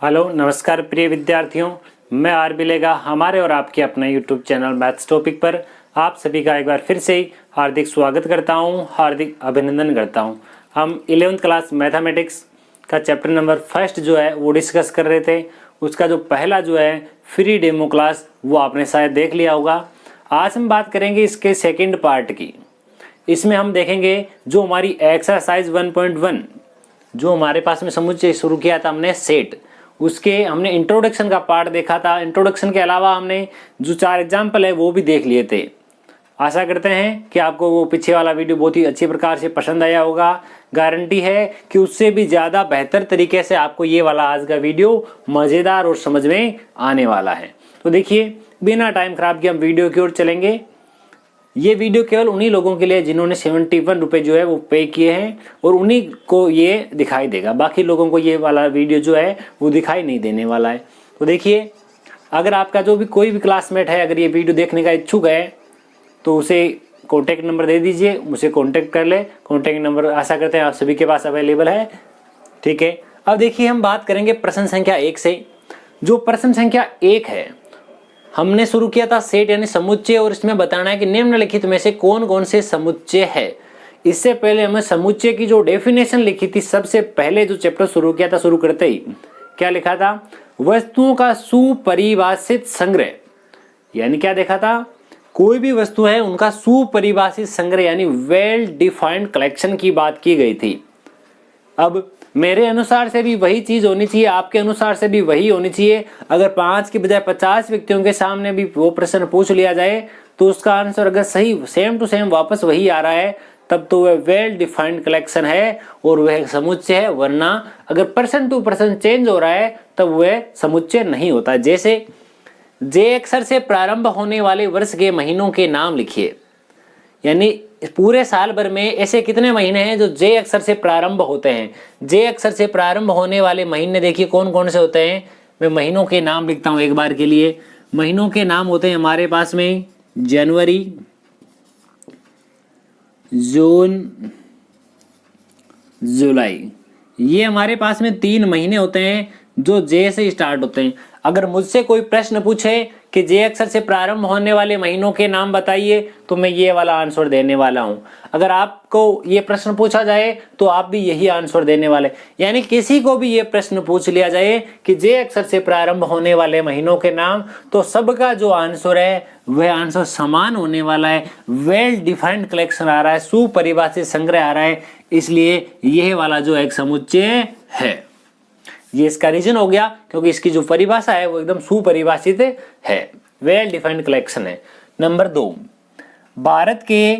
Hello नमस्कार प्रिय विद्यार्थियों, मैं आर बिलेगा हमारे और आपके अपने यूट्यूब चैनल मैथ्स टॉपिक पर आप सभी का एक बार फिर से हार्दिक स्वागत करता हूं, हार्दिक अभिनंदन करता हूं। हम 11th क्लास मैथमेटिक्स का चैप्टर नंबर फर्स्ट जो है वो डिस्कस कर रहे थे। उसका जो पहला जो है फ्री डेमो क्लास वो आपने शायद देख लिया होगा। आज हम बात करेंगे इसके सेकेंड पार्ट की। इसमें हम देखेंगे जो हमारी एक्सरसाइज 1.1 जो हमारे पास में समुच्चय शुरू किया था हमने सेट, उसके हमने इंट्रोडक्शन का पार्ट देखा था। इंट्रोडक्शन के अलावा हमने जो 4 एग्जाम्पल है वो भी देख लिए थे। आशा करते हैं कि आपको वो पीछे वाला वीडियो बहुत ही अच्छी प्रकार से पसंद आया होगा। गारंटी है कि उससे भी ज़्यादा बेहतर तरीके से आपको ये वाला आज का वीडियो मज़ेदार और समझ में आने वाला है। तो देखिए, बिना टाइम खराब किए हम वीडियो की ओर चलेंगे। ये वीडियो केवल उन्हीं लोगों के लिए जिन्होंने 71 रुपये जो है वो पे किए हैं और उन्हीं को ये दिखाई देगा। बाकी लोगों को ये वाला वीडियो जो है वो दिखाई नहीं देने वाला है। तो देखिए, अगर आपका जो भी कोई भी क्लासमेट है अगर ये वीडियो देखने का इच्छुक है तो उसे कॉन्टैक्ट नंबर दे दीजिए, मुझे कॉन्टैक्ट कर ले। कॉन्टैक्ट नंबर आशा करते हैं आप सभी के पास अवेलेबल है। ठीक है, अब देखिए हम बात करेंगे प्रश्न संख्या 1 से। जो प्रश्न संख्या 1 है, हमने शुरू किया था सेट यानी समुच्चय, और इसमें बताना है कि निम्नलिखित में से कौन कौन से समुच्चय है। इससे पहले हमें समुच्चय की जो डेफिनेशन लिखी थी, सबसे पहले जो चैप्टर शुरू किया था, शुरू करते ही क्या लिखा था? वस्तुओं का सुपरिभाषित संग्रह। यानी क्या देखा था? कोई भी वस्तु है उनका सुपरिभाषित संग्रह यानी वेल डिफाइंड कलेक्शन की बात की गई थी। अब मेरे अनुसार से भी वही चीज होनी चाहिए, आपके अनुसार से भी वही होनी चाहिए। अगर 5 की बजाय 50 व्यक्तियों के सामने भी वो प्रश्न पूछ लिया जाए तो उसका आंसर अगर सही सेम टू सेम वापस वही आ रहा है, तब तो वह वेल डिफाइंड कलेक्शन है और वह समुच्चय है। वरना अगर पर्सन टू पर्सन चेंज हो रहा है तब वह समुच्चय नहीं होता। जैसे जे अक्षर से प्रारंभ होने वाले वर्ष के महीनों के नाम लिखिए। यानी पूरे साल भर में ऐसे कितने महीने हैं जो जे अक्षर से प्रारंभ होते हैं? जे अक्षर से प्रारंभ होने वाले महीने देखिए कौन कौन से होते हैं। मैं महीनों के नाम लिखता हूं एक बार के लिए। महीनों के नाम होते हैं हमारे पास में जनवरी, जून, जुलाई। ये हमारे पास में 3 महीने होते हैं जो जे से स्टार्ट होते हैं। अगर मुझसे कोई प्रश्न पूछे कि जे अक्षर से प्रारंभ होने वाले महीनों के नाम बताइए तो मैं ये वाला आंसर देने वाला हूं। अगर आपको ये प्रश्न पूछा जाए तो आप भी यही आंसर देने वाले। यानी किसी को भी ये प्रश्न पूछ लिया जाए कि जे अक्षर से प्रारंभ होने वाले महीनों के नाम, तो सबका जो आंसर है वह आंसर समान होने वाला है। वेल डिफाइंड कलेक्शन आ रहा है, सुपरिभाषित संग्रह आ रहा है, इसलिए यह वाला जो एक समुच्चय है। ये इसका रीजन हो गया क्योंकि इसकी जो परिभाषा है वो एकदम सुपरिभाषित है, वेल डिफाइंड कलेक्शन है। नंबर 2, भारत के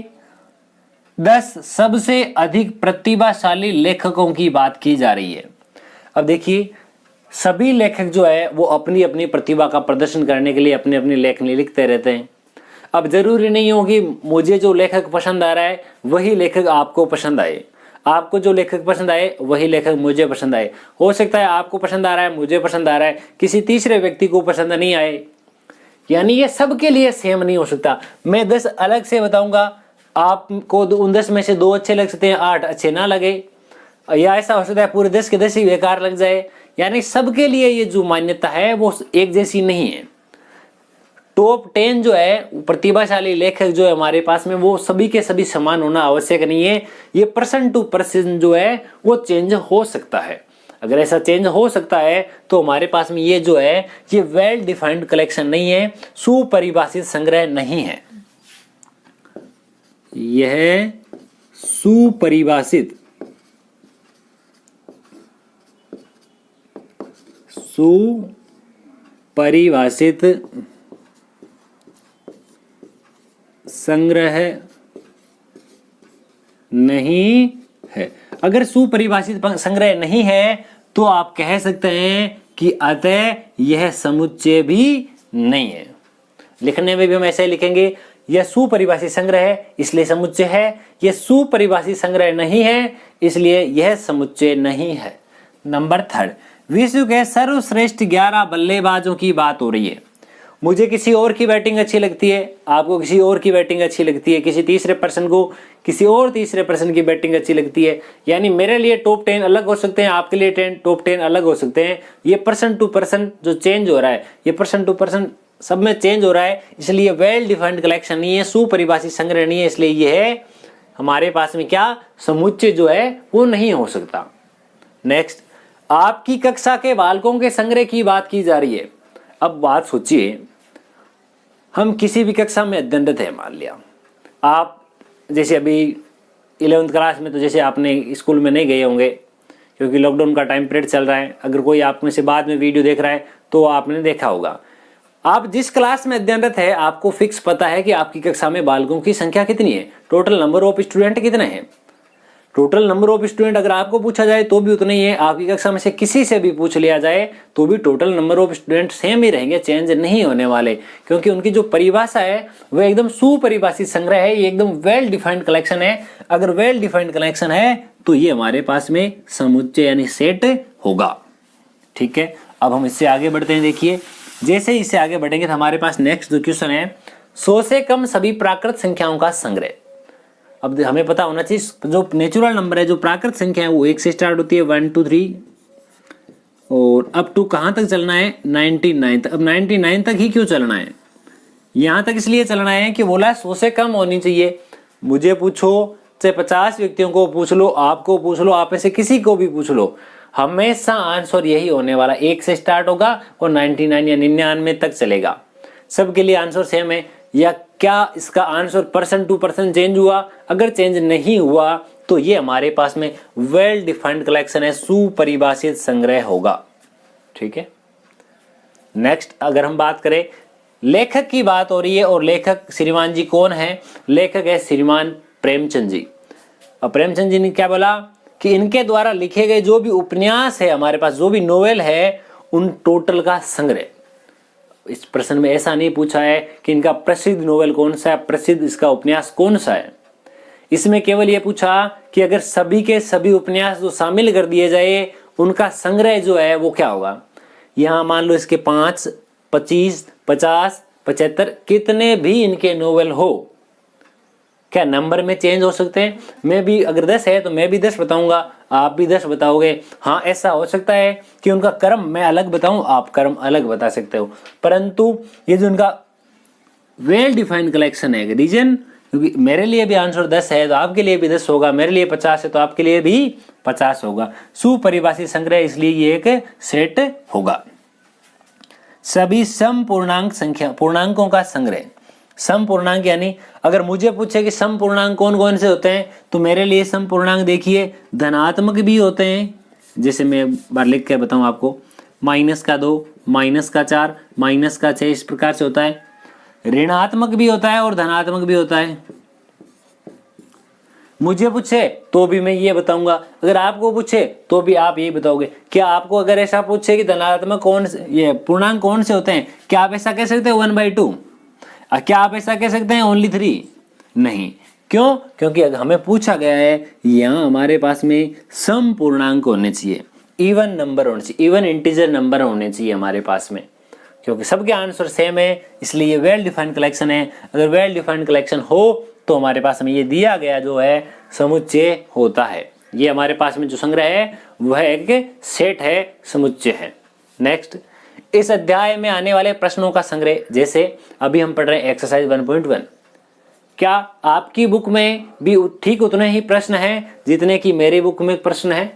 10 सबसे अधिक प्रतिभाशाली लेखकों की बात की जा रही है। अब देखिए, सभी लेखक जो है वो अपनी अपनी प्रतिभा का प्रदर्शन करने के लिए अपने अपने लेखन लिखते रहते हैं। अब जरूरी नहीं हो कि मुझे जो लेखक पसंद आ रहा है वही लेखक आपको पसंद आए, आपको जो लेखक पसंद आए वही लेखक मुझे पसंद आए। हो सकता है आपको पसंद आ रहा है, मुझे पसंद आ रहा है, किसी तीसरे व्यक्ति को पसंद नहीं आए। यानी ये सबके लिए सेम नहीं हो सकता। मैं 10 अलग से बताऊंगा, आपको उन 10 में से 2 अच्छे लग सकते हैं, 8 अच्छे ना लगे, या ऐसा हो सकता है पूरे 10 के 10 ही बेकार लग जाए। यानी सबके लिए ये जो मान्यता है वो एक जैसी नहीं है। टॉप 10 जो है प्रतिभाशाली लेखक जो है हमारे पास में, वो सभी के सभी समान होना आवश्यक नहीं है। ये पर्सन टू पर्सन जो है वो चेंज हो सकता है। अगर ऐसा चेंज हो सकता है तो हमारे पास में ये जो है ये वेल डिफाइंड कलेक्शन नहीं है, सुपरिभाषित संग्रह नहीं है। यह सुपरिभाषित संग्रह नहीं है। अगर सुपरिभाषित संग्रह नहीं है तो आप कह सकते हैं कि अतः यह समुच्चय भी नहीं है। लिखने में भी हम ऐसे ही लिखेंगे, यह सुपरिभाषित संग्रह है इसलिए समुच्चय है, यह सुपरिभाषित संग्रह नहीं है इसलिए यह समुच्चय नहीं है। नंबर 3, विश्व के सर्वश्रेष्ठ 11 बल्लेबाजों की बात हो रही है। मुझे किसी और की बैटिंग अच्छी लगती है, आपको किसी और की बैटिंग अच्छी लगती है, किसी तीसरे पर्सन को किसी और तीसरे पर्सन की बैटिंग अच्छी लगती है। यानी मेरे लिए टॉप 10 अलग हो सकते हैं, आपके लिए टॉप 10 अलग हो सकते हैं। ये पर्सन टू पर्सन जो चेंज हो रहा है, ये पर्सन टू पर्सन सब में चेंज हो रहा है, इसलिए वेल डिफाइंड कलेक्शन नहीं है, सुपरिभाषित संग्रह नहीं है, इसलिए ये है हमारे पास में क्या समुच्चय जो है वो नहीं हो सकता। नेक्स्ट, आपकी कक्षा के बालकों के संग्रह की बात की जा रही है। अब बात सोचिए, हम किसी भी कक्षा में अध्ययनरत है, मान लिया आप जैसे अभी 11th क्लास में, तो जैसे आपने स्कूल में नहीं गए होंगे क्योंकि लॉकडाउन का टाइम पीरियड चल रहा है। अगर कोई आप में से बाद में वीडियो देख रहा है तो आपने देखा होगा। आप जिस क्लास में अध्ययनरत है आपको फिक्स पता है कि आपकी कक्षा में बालकों की संख्या कितनी है, टोटल नंबर ऑफ स्टूडेंट कितने हैं। टोटल नंबर ऑफ स्टूडेंट अगर आपको पूछा जाए तो भी उतना ही है, आपकी कक्षा में से किसी से भी पूछ लिया जाए तो भी total number of student same ही रहेंगे, चेंज नहीं होने वाले, क्योंकि उनकी जो परिभाषा है वो एकदम सुपरिभाषित संग्रह है, ये एकदम वेल डिफाइंड कलेक्शन है। अगर वेल डिफाइंड कलेक्शन है तो ये हमारे पास में समुच्चय यानी सेट होगा। ठीक है, अब हम इससे आगे बढ़ते हैं। देखिए, जैसे ही इससे आगे बढ़ेंगे तो हमारे पास नेक्स्ट जो क्वेश्चन है, 100 से कम सभी प्राकृत संख्याओं का संग्रह। अब हमें पता होना चाहिए जो नेचुरल नंबर है, जो प्राकृत संख्या है वो 1 से स्टार्ट होती है, 1 2 3 और अप टू कहां तक चलना है 99 तक। अब 99 तक ही क्यों चलना है, यहां तक इसलिए चलना है कि बोला 100 से कम होनी चाहिए। मुझे पूछो, चाहे 50 व्यक्तियों को पूछ लो, आपको पूछ लो, आप में से किसी को भी पूछ लो, हमेशा आंसर यही होने वाला, 1 से स्टार्ट होगा और 99 या 99 तक चलेगा। सबके लिए आंसर सेम है, या क्या इसका answer person to person change हुआ? अगर चेंज नहीं हुआ तो ये हमारे पास में वेल डिफाइंड कलेक्शन है, सुपरिभाषित संग्रह होगा। ठीक है, नेक्स्ट अगर हम बात करें, लेखक की बात हो रही है और लेखक श्रीमान जी कौन है? लेखक है श्रीमान प्रेमचंद जी। अब प्रेमचंद जी ने क्या बोला कि इनके द्वारा लिखे गए जो भी उपन्यास है हमारे पास, जो भी नोवेल है, उन टोटल का संग्रह। इस प्रश्न में ऐसा नहीं पूछा है कि इनका प्रसिद्ध नोवेल कौन सा है, प्रसिद्ध इसका उपन्यास कौन सा है। इसमें केवल यह पूछा कि अगर सभी के सभी उपन्यास जो शामिल कर दिए जाए उनका संग्रह जो है वो क्या होगा। यहां मान लो इसके 5, 25, 50, 75 कितने भी इनके नोवेल हो, क्या नंबर में चेंज हो सकते हैं? मैं भी अगर 10 है तो मैं भी 10 बताऊंगा, आप भी 10 बताओगे। हाँ, ऐसा हो सकता है कि उनका क्रम मैं अलग बताऊं, आप क्रम अलग बता सकते हो, परंतु ये जो उनका वेल डिफाइंड कलेक्शन है, रीजन क्योंकि मेरे लिए भी आंसर 10 है तो आपके लिए भी 10 होगा, मेरे लिए 50 है तो आपके लिए भी 50 होगा। सुपरिभाषित संग्रह, इसलिए ये एक सेट होगा। सभी सम पूर्णांक संख्या पूर्णांकों का संग्रह। सम पूर्णांक यानी अगर मुझे पूछे कि सम पूर्णांक कौन कौन से होते हैं तो मेरे लिए सम पूर्णांक देखिए, धनात्मक भी होते हैं, जैसे मैं बार लिख के बताऊं आपको, -2, -4, -6 इस प्रकार से होता है। ऋणात्मक भी होता है और धनात्मक भी होता है। मुझे पूछे तो भी मैं ये बताऊंगा, अगर आपको पूछे तो भी आप यही बताओगे। क्या आपको अगर ऐसा पूछे कि धनात्मक कौन से, ये पूर्णांक कौन से होते हैं, क्या आप ऐसा कह सकते हैं 1/2? क्या आप ऐसा कह सकते हैं ओनली 3? नहीं। क्यों? क्योंकि अगर हमें पूछा गया है यहाँ हमारे पास में सम पूर्णांक होने चाहिए, इवन नंबर होने चाहिए, इवन इंटीजर नंबर होने चाहिए हमारे पास में, क्योंकि सबके आंसर सेम है, इसलिए ये वेल डिफाइंड कलेक्शन है। अगर वेल डिफाइंड कलेक्शन हो तो हमारे पास में ये दिया गया जो है समुच्चय होता है। ये हमारे पास में जो संग्रह है वह एक सेट है, समुच्चय है। नेक्स्ट, इस अध्याय में आने वाले प्रश्नों का संग्रह, जैसे अभी हम पढ़ रहे हैं एक्सरसाइज 1.1, क्या आपकी बुक में भी ठीक उतने ही प्रश्न हैं जितने कि मेरी बुक में प्रश्न है?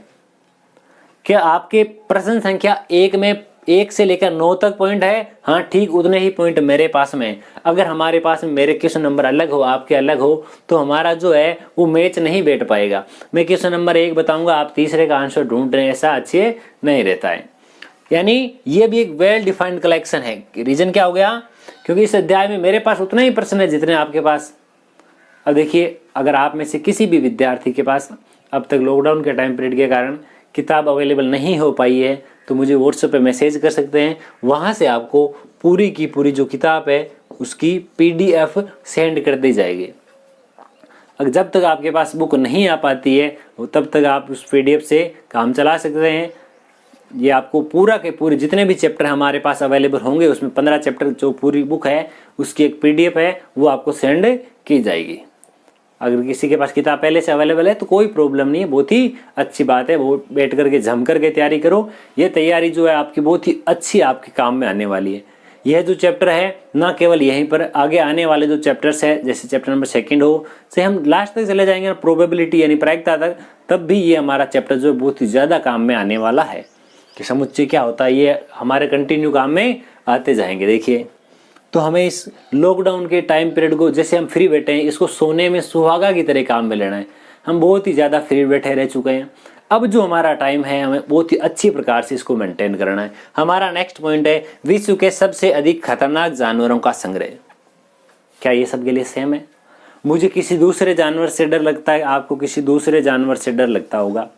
क्या आपके प्रश्न संख्या 1 में 1 से लेकर 9 तक पॉइंट है? हाँ, ठीक उतने ही पॉइंट मेरे पास में। अगर हमारे पास में मेरे क्वेश्चन नंबर अलग हो, आपके अलग हो, तो हमारा जो है वो मैच नहीं बैठ पाएगा। मैं क्वेश्चन नंबर 1 बताऊंगा, आप तीसरे का आंसर ढूंढ रहे हैं, ऐसा अच्छे नहीं रहता है। यानी ये भी एक वेल डिफाइंड कलेक्शन है। रीजन क्या हो गया? क्योंकि इस अध्याय में मेरे पास उतने ही प्रश्न है जितने आपके पास। अब देखिए, अगर आप में से किसी भी विद्यार्थी के पास अब तक लॉकडाउन के टाइम पीरियड के कारण किताब अवेलेबल नहीं हो पाई है तो मुझे व्हाट्सएप पे मैसेज कर सकते हैं, वहाँ से आपको पूरी की पूरी जो किताब है उसकी PDF सेंड कर दी जाएगी। अगर जब तक आपके पास बुक नहीं आ पाती है तब तक आप उस PDF से काम चला सकते हैं। ये आपको पूरा के पूरे जितने भी चैप्टर हमारे पास अवेलेबल होंगे उसमें 15 चैप्टर जो पूरी बुक है उसकी एक PDF है वो आपको सेंड की जाएगी। अगर किसी के पास किताब पहले से अवेलेबल है तो कोई प्रॉब्लम नहीं है, बहुत ही अच्छी बात है। वो बैठ करके जम करके तैयारी करो, ये तैयारी जो है आपकी बहुत ही अच्छी आपके काम में आने वाली है। यह जो चैप्टर है ना केवल यहीं पर, आगे आने वाले जो चैप्टर्स है जैसे चैप्टर नंबर 2 हो से हम लास्ट तक चले जाएंगे प्रोबेबिलिटी यानी प्रायिकता तक, तब भी ये हमारा चैप्टर जो बहुत ही ज़्यादा काम में आने वाला है कि समुच्चय क्या होता है, ये हमारे कंटिन्यू काम में आते जाएंगे। देखिए तो हमें इस लॉकडाउन के टाइम पीरियड को, जैसे हम फ्री बैठे हैं, इसको सोने में सुहागा की तरह काम में लेना है। हम बहुत ही ज़्यादा फ्री बैठे रह चुके हैं, अब जो हमारा टाइम है हमें बहुत ही अच्छी प्रकार से इसको मेंटेन करना है। हमारा नेक्स्ट पॉइंट है विश्व के सबसे अधिक खतरनाक जानवरों का संग्रह। क्या ये सबके लिए सेम है? मुझे किसी दूसरे जानवर से डर लगता है, आपको किसी दूसरे जानवर से डर लगता होगा।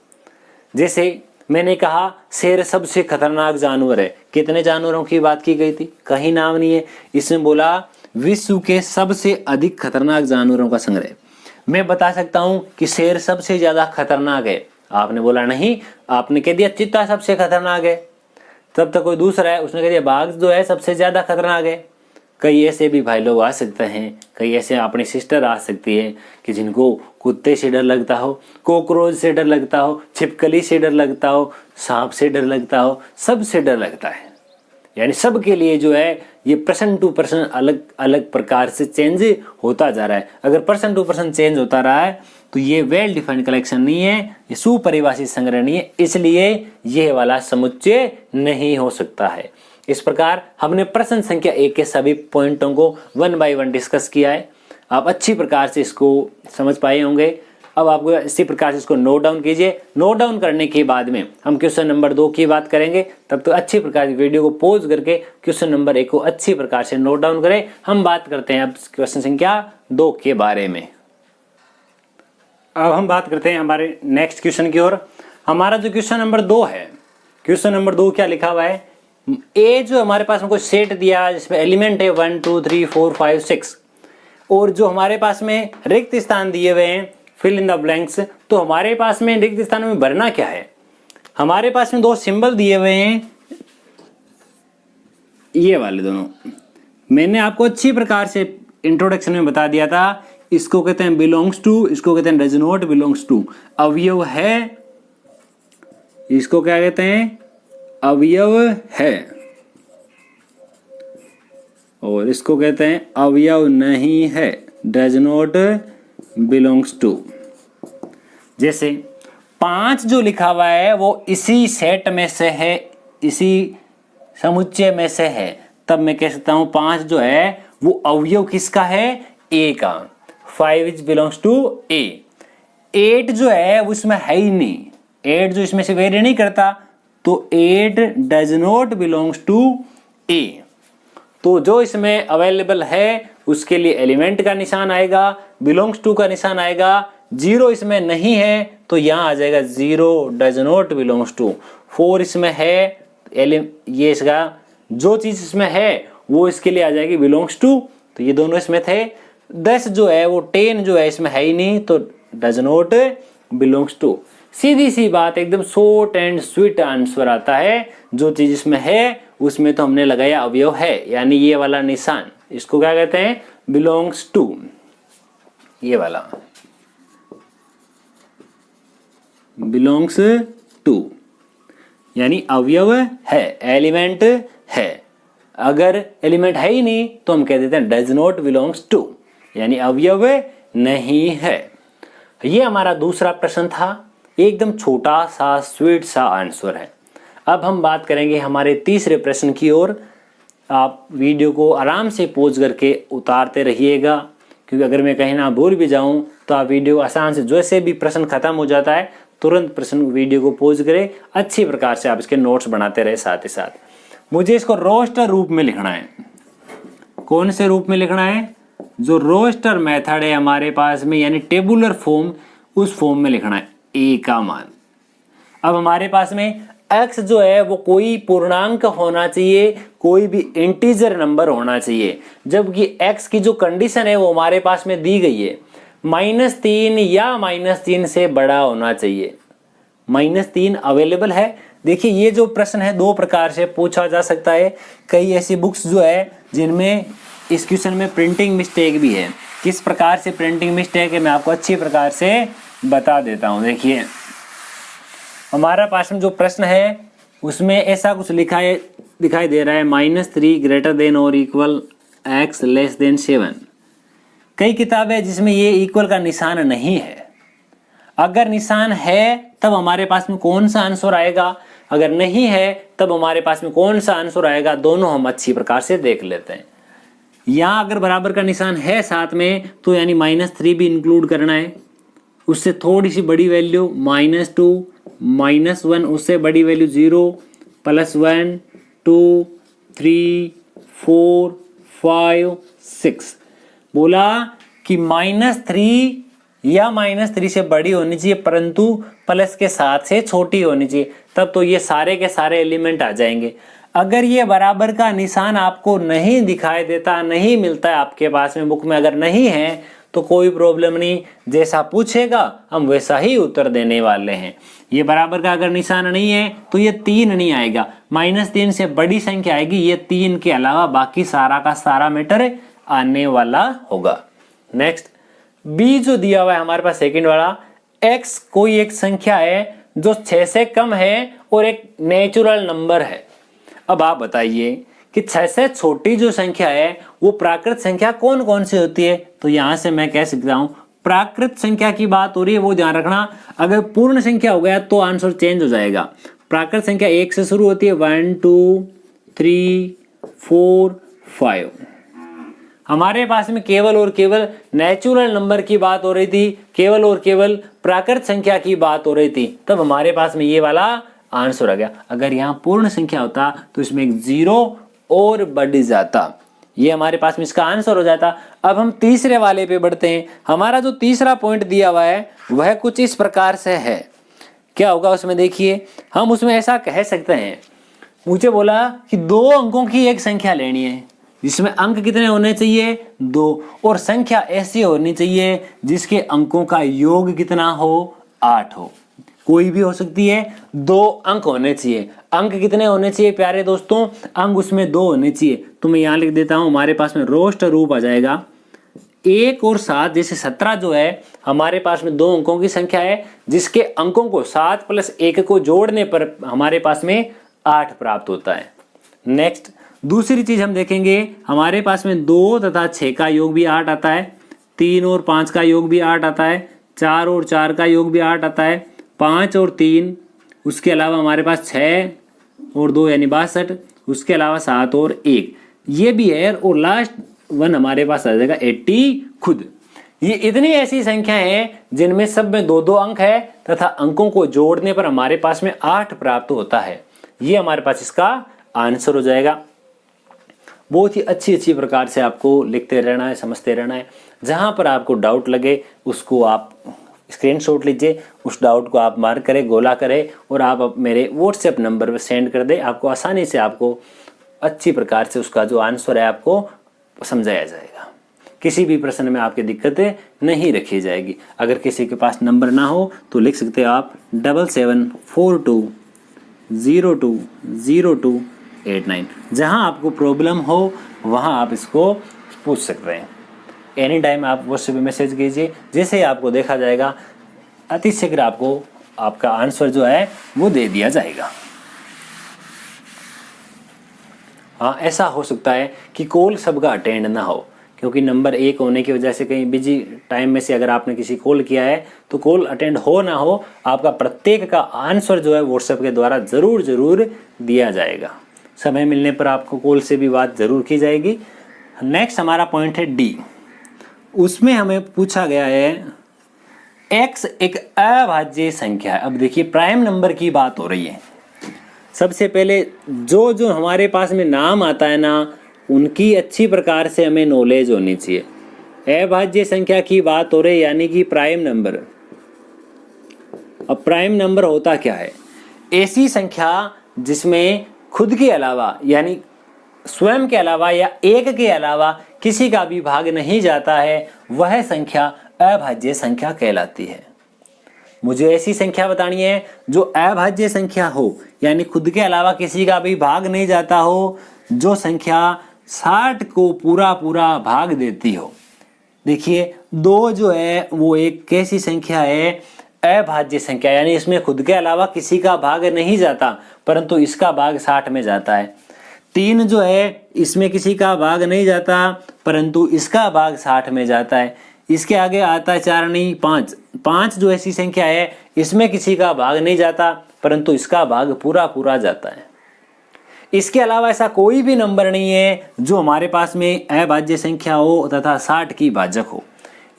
जैसे मैंने कहा शेर सबसे खतरनाक जानवर है, कितने जानवरों की बात की गई थी? कहीं नाम नहीं है, इसमें बोला विश्व के सबसे अधिक खतरनाक जानवरों का संग्रह। मैं बता सकता हूं कि शेर सबसे ज्यादा खतरनाक है, आपने बोला नहीं, आपने कह दिया चीता सबसे खतरनाक है, तब तक कोई दूसरा है उसने कह दिया बाघ जो है सबसे ज्यादा खतरनाक है। कई ऐसे भी भाई लोग आ सकते हैं, कई ऐसे अपनी सिस्टर आ सकती है कि जिनको कुत्ते से डर लगता हो, कॉकरोच से डर लगता हो, छिपकली से डर लगता हो, सांप से डर लगता हो, सबसे डर लगता है। यानी सबके लिए जो है ये पर्सन टू पर्सन अलग अलग प्रकार से चेंज होता जा रहा है। अगर पर्सन टू पर्सन चेंज होता रहा है तो ये वेल डिफाइंड कलेक्शन नहीं है, ये सुपरिभाषित संग्रह नहीं है, इसलिए ये वाला समुच्चय नहीं हो सकता है। इस प्रकार हमने प्रश्न संख्या 1 के सभी पॉइंटों को 1 बाय 1 डिस्कस किया है। आप अच्छी प्रकार से इसको समझ पाए होंगे। अब आपको इसी प्रकार से इसको नोट डाउन कीजिए। नोट डाउन करने के बाद में हम क्वेश्चन नंबर 2 की बात करेंगे, तब तो अच्छी प्रकार से वीडियो को पॉज करके क्वेश्चन नंबर 1 को अच्छी प्रकार से नोट डाउन करें। हम बात करते हैं अब क्वेश्चन संख्या 2 के बारे में। अब हम बात करते हैं हमारे नेक्स्ट क्वेश्चन की ओर। हमारा जो क्वेश्चन नंबर 2 है, क्वेश्चन नंबर 2 क्या लिखा हुआ है? ए जो हमारे पास में कोई सेट दिया जिसमें एलिमेंट है 1 2 3 4 5 6 और जो हमारे पास में रिक्त स्थान दिए हुए हैं फिल इन द ब्लैंक्स, तो हमारे पास में रिक्त स्थान में भरना क्या है? हमारे पास में 2 सिंबल दिए हुए हैं, ये वाले दोनों मैंने आपको अच्छी प्रकार से इंट्रोडक्शन में बता दिया था। इसको कहते हैं बिलोंग्स टू, इसको कहते हैं डज नॉट बिलोंग्स टू। अवयव है, इसको क्या कहते हैं? अवयव है, और इसको कहते हैं अवयव नहीं है, डज नॉट बिलोंग्स टू। जैसे 5 जो लिखा हुआ है वो इसी सेट में से है, इसी समुच्चय में से है, तब मैं कह सकता हूं 5 जो है वो अवयव किसका है? ए का। 5 इज बिलोंग्स टू ए। 8 जो है उसमें है ही नहीं, 8 जो इसमें से वेरी नहीं करता, तो 8 डज नॉट बिलोंग्स टू ए। तो जो इसमें अवेलेबल है उसके लिए एलिमेंट का निशान आएगा, बिलोंग्स टू का निशान आएगा। 0 इसमें नहीं है तो यहां आ जाएगा 0 डज नॉट बिलोंग्स टू। 4 इसमें है, ये इसका जो चीज इसमें है वो इसके लिए आ जाएगी बिलोंग्स टू, तो ये दोनों इसमें थे। 10 जो है वो 10 जो है इसमें है ही नहीं, तो डज नॉट बिलोंग्स टू। सीधी सी बात, एकदम शॉर्ट एंड स्वीट आंसर आता है। जो चीज इसमें है उसमें तो हमने लगाया अवयव है, यानी ये वाला निशान, इसको क्या कहते हैं? Belongs to. ये वाला बिलोंग्स टू यानी अवयव है, एलिमेंट है। अगर एलिमेंट है ही नहीं तो हम कह देते हैं डज नॉट बिलोंग्स टू, यानी अवयव नहीं है। ये हमारा दूसरा प्रश्न था, एकदम छोटा सा स्वीट सा आंसर है। अब हम बात करेंगे हमारे तीसरे प्रश्न की ओर। आप वीडियो को आराम से पॉज करके उतारते रहिएगा, क्योंकि अगर मैं कहीं ना भूल भी जाऊं तो आप वीडियो आसान से, जैसे भी प्रश्न खत्म हो जाता है तुरंत प्रश्न वीडियो को पॉज करें, अच्छी प्रकार से आप इसके नोट्स बनाते रहे। साथ ही साथ मुझे इसको रोस्टर रूप में लिखना है। कौन से रूप में लिखना है? जो रोस्टर मेथड है हमारे पास में, यानी टेबुलर फॉर्म, उस फॉर्म में लिखना है ए का मान। अब हमारे पास में x जो है वो कोई पूर्णांक होना चाहिए, कोई भी इंटीजर नंबर होना चाहिए, जबकि x की जो कंडीशन है वो हमारे पास में दी गई है -3 या -3 से बड़ा होना चाहिए। -3 अवेलेबल है। देखिए ये जो प्रश्न है 2 प्रकार से पूछा जा सकता है। कई ऐसी बुक्स जो है जिनमें इस क्वेश्चन में प्रिंटिंग मिस्टेक भी है। किस प्रकार से प्रिंटिंग मिस्टेक है मैं आपको अच्छी प्रकार से बता देता हूँ। देखिए हमारा पास में जो प्रश्न है उसमें ऐसा कुछ लिखा है, दिखाई दे रहा है -3 ग्रेटर देन और इक्वल x लेस देन 7। कई किताबें जिसमें ये इक्वल का निशान नहीं है। अगर निशान है तब हमारे पास में कौन सा आंसर आएगा, अगर नहीं है तब हमारे पास में कौन सा आंसर आएगा, दोनों हम अच्छी प्रकार से देख लेते हैं। यहाँ अगर बराबर का निशान है साथ में तो यानी -3 भी इंक्लूड करना है। उससे थोड़ी सी बड़ी वैल्यू -2, -1, उससे बड़ी वैल्यू 0, +1, 2, 3, 4, 5, 6। बोला कि -3 या -3 से बड़ी होनी चाहिए परंतु प्लस के साथ से छोटी होनी चाहिए, तब तो ये सारे के सारे एलिमेंट आ जाएंगे। अगर ये बराबर का निशान आपको नहीं दिखाई देता, नहीं मिलता है आपके पास में बुक में, अगर नहीं है तो कोई प्रॉब्लम नहीं, जैसा पूछेगा हम वैसा ही उत्तर देने वाले हैं। ये बराबर का अगर निशान नहीं है तो ये 3 नहीं आएगा, -3 से बड़ी संख्या आएगी, ये 3 के अलावा बाकी सारा का सारा मैटर आने वाला होगा। नेक्स्ट बी जो दिया हुआ है हमारे पास सेकंड वाला, x कोई एक संख्या है जो 6 से कम है और एक नेचुरल नंबर है। अब आप बताइए कि 6 से छोटी जो संख्या है वो प्राकृत संख्या कौन कौन सी होती है। तो यहां से मैं कह सकता हूं प्राकृत संख्या की बात हो रही है, वो ध्यान रखना। अगर पूर्ण संख्या हो गया तो आंसर चेंज हो जाएगा। प्राकृत संख्या 1 से शुरू होती है, 1 2 3 4 5। हमारे पास में केवल और केवल नेचुरल नंबर की बात हो रही थी, केवल और केवल प्राकृत संख्या की बात हो रही थी, तब हमारे पास में ये वाला आंसर आ गया। अगर यहाँ पूर्ण संख्या होता तो इसमें एक 0 और बढ़ जाता, ये हमारे पास में इसका आंसर हो जाता। अब हम तीसरे वाले पे बढ़ते हैं। हमारा जो तीसरा पॉइंट दिया हुआ है वह कुछ इस प्रकार से है। क्या होगा उसमें देखिए, हम उसमें ऐसा कह सकते हैं, मुझे बोला कि 2 अंकों की एक संख्या लेनी है जिसमें अंक कितने होने चाहिए, 2, और संख्या ऐसी होनी चाहिए जिसके अंकों का योग कितना हो, 8 हो। कोई भी हो सकती है, 2 अंक होने चाहिए। अंक कितने होने चाहिए प्यारे दोस्तों, अंक उसमें 2 होने चाहिए। तो मैं यहाँ लिख देता हूं, हमारे पास में रोस्ट रूप आ जाएगा 1 और 7, जैसे 17 जो है हमारे पास में 2 अंकों की संख्या है जिसके अंकों को 7 + 1 को जोड़ने पर हमारे पास में 8 प्राप्त होता है। नेक्स्ट दूसरी चीज हम देखेंगे, हमारे पास में 2 तथा 6 का योग भी 8 आता है, 3 और 5 का योग भी 8 आता है, 4 और 4 का योग भी 8 आता है, 5 और 3, उसके अलावा हमारे पास 6 और 2 यानी 62, उसके अलावा 7 और 1 ये भी है, और लास्ट 1 हमारे पास आ जाएगा 80 खुद। ये इतनी ऐसी संख्या है जिनमें सब में 2-2 अंक है तथा अंकों को जोड़ने पर हमारे पास में 8 प्राप्त होता है। ये हमारे पास इसका आंसर हो जाएगा। बहुत ही अच्छी प्रकार से आपको लिखते रहना है, समझते रहना है। जहां पर आपको डाउट लगे उसको आप स्क्रीनशॉट लीजिए, उस डाउट को आप मार्क करें, गोला करें और आप मेरे व्हाट्सएप नंबर पर सेंड कर दें। आपको आसानी से आपको अच्छी प्रकार से उसका जो आंसर है आपको समझाया जाएगा। किसी भी प्रश्न में आपकी दिक्कतें नहीं रखी जाएगी। अगर किसी के पास नंबर ना हो तो लिख सकते हैं आप 7742020289। जहां आपको प्रॉब्लम हो वहां आप इसको पूछ सकते हैं। एनी टाइम आप व्हाट्सएप पे मैसेज कीजिए, जैसे ही आपको देखा जाएगा अति शीघ्र आपको आपका आंसर जो है वो दे दिया जाएगा। हाँ, ऐसा हो सकता है कि कॉल सबका अटेंड ना हो, क्योंकि नंबर 1 होने की वजह से कहीं बिजी टाइम में से अगर आपने किसी कॉल किया है तो कॉल अटेंड हो ना हो, आपका प्रत्येक का आंसर जो है व्हाट्सएप के द्वारा ज़रूर दिया जाएगा। समय मिलने पर आपको कॉल से भी बात ज़रूर की जाएगी। नेक्स्ट हमारा पॉइंट है डी। उसमें हमें पूछा गया है x एक अभाज्य संख्या है। अब देखिए प्राइम नंबर की बात हो रही है। सबसे पहले जो हमारे पास में नाम आता है ना, उनकी अच्छी प्रकार से हमें नॉलेज होनी चाहिए। अभाज्य संख्या की बात हो रही है, यानी कि प्राइम नंबर। अब प्राइम नंबर होता क्या है, ऐसी संख्या जिसमें खुद के अलावा यानी स्वयं के अलावा या एक के अलावा किसी का भी भाग नहीं जाता है, वह संख्या अभाज्य संख्या कहलाती है। मुझे ऐसी संख्या बतानी है जो अभाज्य संख्या हो, यानी खुद के अलावा किसी का भी भाग नहीं जाता हो, जो संख्या 60 को पूरा पूरा भाग देती हो। देखिए 2 जो है वो एक कैसी संख्या है, अभाज्य संख्या, यानी इसमें खुद के अलावा किसी का भाग नहीं जाता परंतु इसका भाग 60 में जाता है। 3 जो है इसमें किसी का भाग नहीं जाता परंतु इसका भाग 60 में जाता है। इसके आगे आता है 4 नहीं 5। 5 जो ऐसी संख्या है इसमें किसी का भाग नहीं जाता परंतु इसका भाग पूरा पूरा जाता है। इसके अलावा ऐसा कोई भी नंबर नहीं है जो हमारे पास में अभाज्य संख्या हो तथा 60 की भाजक हो।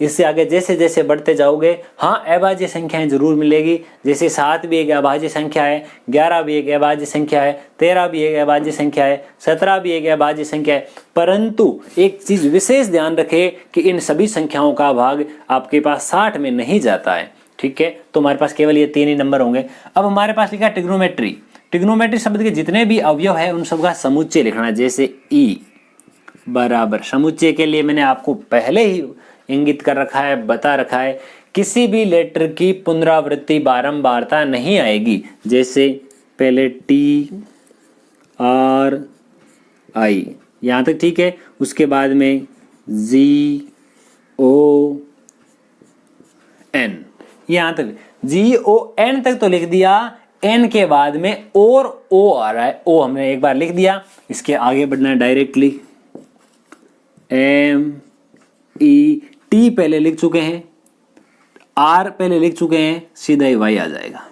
इससे आगे जैसे जैसे बढ़ते जाओगे, हाँ अभाज्य संख्याएं जरूर मिलेगी, जैसे 7 भी एक अभाज्य संख्या है, 11 भी एक अभाज्य संख्या है, 13 भी एक अभाज्य संख्या है, 17 भी एक अभाज्य संख्या है। परंतु एक चीज विशेष ध्यान रखें कि इन सभी संख्याओं का भाग आपके पास 60 में नहीं जाता है। ठीक है, तो हमारे पास केवल ये 3 ही नंबर होंगे। अब हमारे पास लिखा ट्रिग्नोमेट्री। ट्रिग्नोमेट्री शब्द के जितने भी अवयव है उन सबका समुच्चय लिखना है। जैसे ई बराबर, समुच्चय के लिए मैंने आपको पहले ही इंगित कर रखा है, बता रखा है, किसी भी लेटर की पुनरावृत्ति बारंबारता नहीं आएगी। जैसे पहले टी आर आई यहाँ तक ठीक है, उसके बाद में जी ओ एन, यहाँ तक जी ओ एन तक तो लिख दिया। एन के बाद में और ओ आ रहा है, ओ हमने एक बार लिख दिया। इसके आगे बढ़ना है डायरेक्टली, एम ई, टी पहले लिख चुके हैं, आर पहले लिख चुके हैं, सीधा ही वाई आ जाएगा।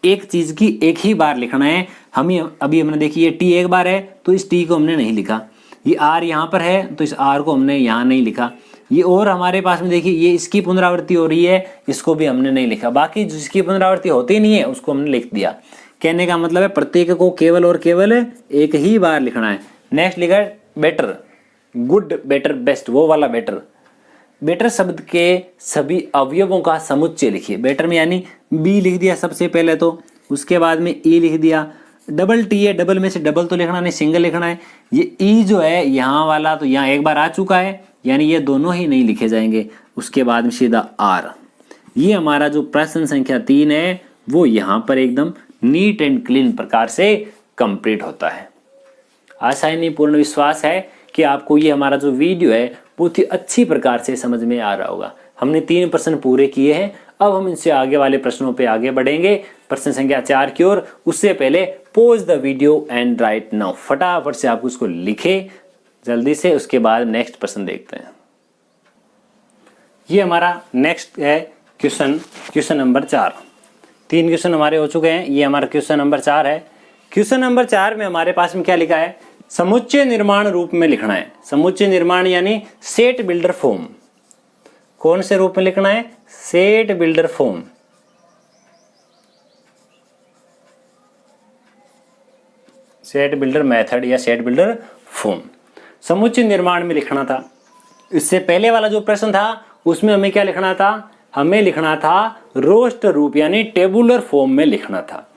एक चीज की एक ही बार लिखना है। अभी हमने देखी ये टी एक बार है तो इस टी को हमने नहीं लिखा, ये आर यहाँ पर है तो इस आर को हमने यहाँ नहीं लिखा, ये और हमारे पास में देखिए ये इसकी पुनरावृत्ति हो रही है, इसको भी हमने नहीं लिखा, बाकी जिसकी पुनरावृत्ति होती नहीं है उसको हमने लिख दिया। कहने का मतलब है प्रत्येक को केवल और केवल एक ही बार लिखना है। नेक्स्ट लिखा है बेटर, गुड, बेटर, बेस्ट, वो वाला बेटर। बेटर शब्द के सभी अवयवों का समुच्चय लिखिए। बेटर में यानी बी लिख दिया सबसे पहले, तो उसके बाद में ई लिख दिया। डबल टी है, डबल में से डबल तो लिखना नहीं, सिंगल लिखना है। ये ई जो है यहाँ वाला तो यहाँ एक बार आ चुका है, यानी ये दोनों ही नहीं लिखे जाएंगे। उसके बाद में सीधा आर। ये हमारा जो प्रश्न संख्या 3 है वो यहाँ पर एकदम नीट एंड क्लीन प्रकार से कंप्लीट होता है। आशा नहीं पूर्ण विश्वास है कि आपको ये हमारा जो वीडियो है बहुत ही अच्छी प्रकार से समझ में आ रहा होगा। हमने 3 प्रश्न पूरे किए हैं, अब हम इनसे आगे वाले प्रश्नों पे आगे बढ़ेंगे, प्रश्न संख्या 4 की ओर। उससे पहले pause the video and right now, फटाफट से आप उसको लिखे जल्दी से, उसके बाद नेक्स्ट प्रश्न देखते हैं। ये हमारा नेक्स्ट है क्वेश्चन नंबर 4। 3 क्वेश्चन हमारे हो चुके हैं, ये हमारा क्वेश्चन नंबर 4 है। क्वेश्चन नंबर 4 में हमारे पास में क्या लिखा है, समुच्चय निर्माण रूप में लिखना है। समुच्चय निर्माण यानी सेट बिल्डर फॉर्म। कौन से रूप में लिखना है, set builder form. Set builder method या सेट बिल्डर फॉर्म समुच्चय निर्माण में लिखना था। इससे पहले वाला जो प्रश्न था उसमें हमें क्या लिखना था, हमें लिखना था रोस्टर रूप यानी टेबुलर फॉर्म में लिखना था।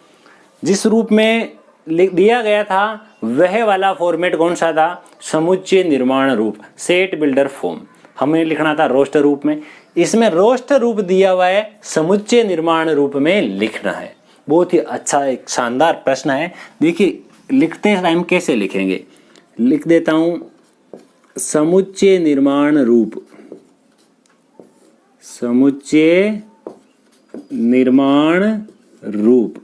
जिस रूप में दिया गया था वह वाला फॉर्मेट कौन सा था, समुच्चय निर्माण रूप, सेट बिल्डर फॉर्म। हमें लिखना था रोस्टर रूप में, इसमें रोस्टर रूप दिया हुआ है, समुच्चय निर्माण रूप में लिखना है। बहुत ही अच्छा एक शानदार प्रश्न है। देखिए लिखते टाइम कैसे लिखेंगे, लिख देता हूं समुच्चय निर्माण रूप, समुच्चय निर्माण रूप।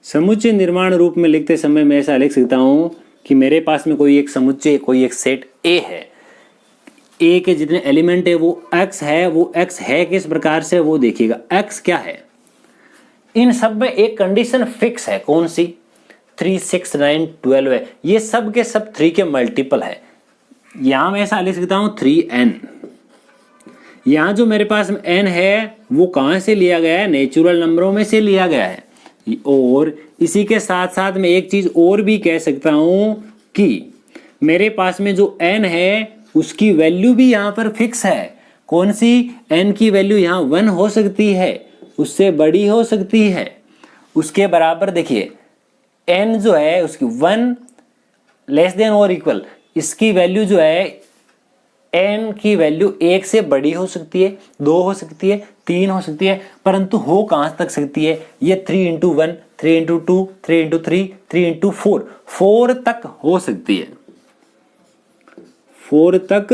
समुच्चय निर्माण रूप में लिखते समय मैं ऐसा लिख सकता हूं कि मेरे पास में कोई एक समुच्चय, कोई एक सेट ए है। ए के जितने एलिमेंट है वो एक्स है, वो एक्स है किस प्रकार से वो देखिएगा। एक्स क्या है, इन सब में एक कंडीशन फिक्स है, कौन सी, 3, 6, 9, 12 है। ये सब के सब 3 के मल्टीपल है। यहां मैं ऐसा लिख सकता हूं 3n। यहां जो मेरे पास में n है वो कहां से लिया गया है, नेचुरल नंबरों में से लिया गया है। और इसी के साथ साथ मैं एक चीज और भी कह सकता हूं कि मेरे पास में जो n है उसकी वैल्यू भी यहां पर फिक्स है। कौन सी, n की वैल्यू यहां 1 हो सकती है, उससे बड़ी हो सकती है, उसके बराबर। देखिए n जो है उसकी 1 लेस देन और इक्वल, इसकी वैल्यू जो है n की वैल्यू 1 से बड़ी हो सकती है, 2 हो सकती है, 3 हो सकती है, परंतु हो कहां तक सकती है? ये 3 इंटू 1, 3 इंटू 2, 3 इंटू 3, 3 इंटू 4, 4 तक हो सकती है, 4 तक